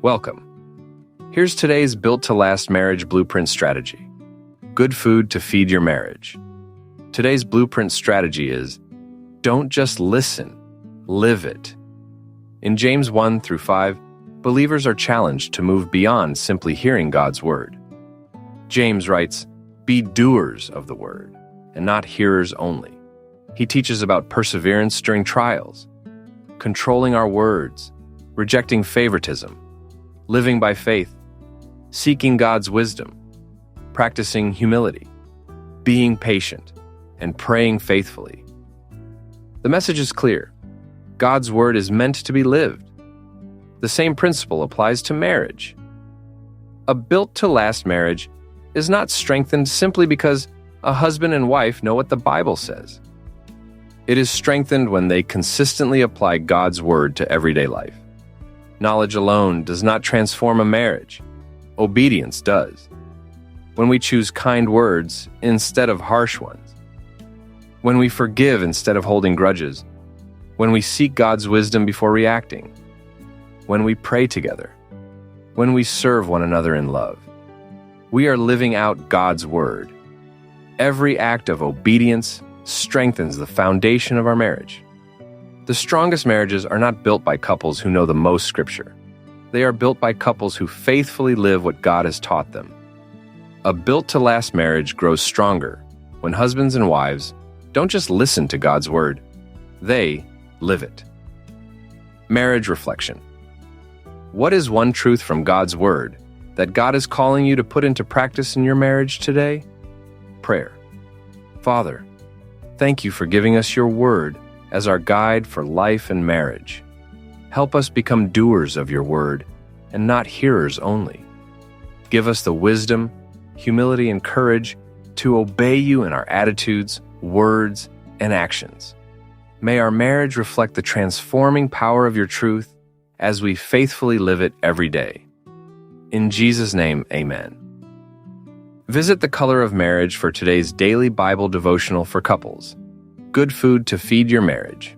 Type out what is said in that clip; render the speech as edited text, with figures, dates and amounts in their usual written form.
Welcome. Here's today's built-to-last marriage blueprint strategy. Good food to feed your marriage. Today's blueprint strategy is, don't just listen, live it. In James 1 through 5, believers are challenged to move beyond simply hearing God's word. James writes, be doers of the word, and not hearers only. He teaches about perseverance during trials, controlling our words, rejecting favoritism, living by faith, seeking God's wisdom, practicing humility, being patient, and praying faithfully. The message is clear. God's word is meant to be lived. The same principle applies to marriage. A built-to-last marriage is not strengthened simply because a husband and wife know what the Bible says. It is strengthened when they consistently apply God's word to everyday life. Knowledge alone does not transform a marriage. Obedience does. When we choose kind words instead of harsh ones, when we forgive instead of holding grudges, when we seek God's wisdom before reacting, when we pray together, when we serve one another in love, we are living out God's word. Every act of obedience strengthens the foundation of our marriage. The strongest marriages are not built by couples who know the most scripture. They are built by couples who faithfully live what God has taught them. A built-to-last marriage grows stronger when husbands and wives don't just listen to God's word, they live it. Marriage reflection. What is one truth from God's word that God is calling you to put into practice in your marriage today? Prayer. Father, thank you for giving us your word as our guide for life and marriage. Help us become doers of your word and not hearers only. Give us the wisdom, humility, and courage to obey you in our attitudes, words, and actions. May our marriage reflect the transforming power of your truth as we faithfully live it every day. In Jesus' name, amen. Visit The Color of Marriage for today's daily Bible devotional for couples. Good food to feed your marriage.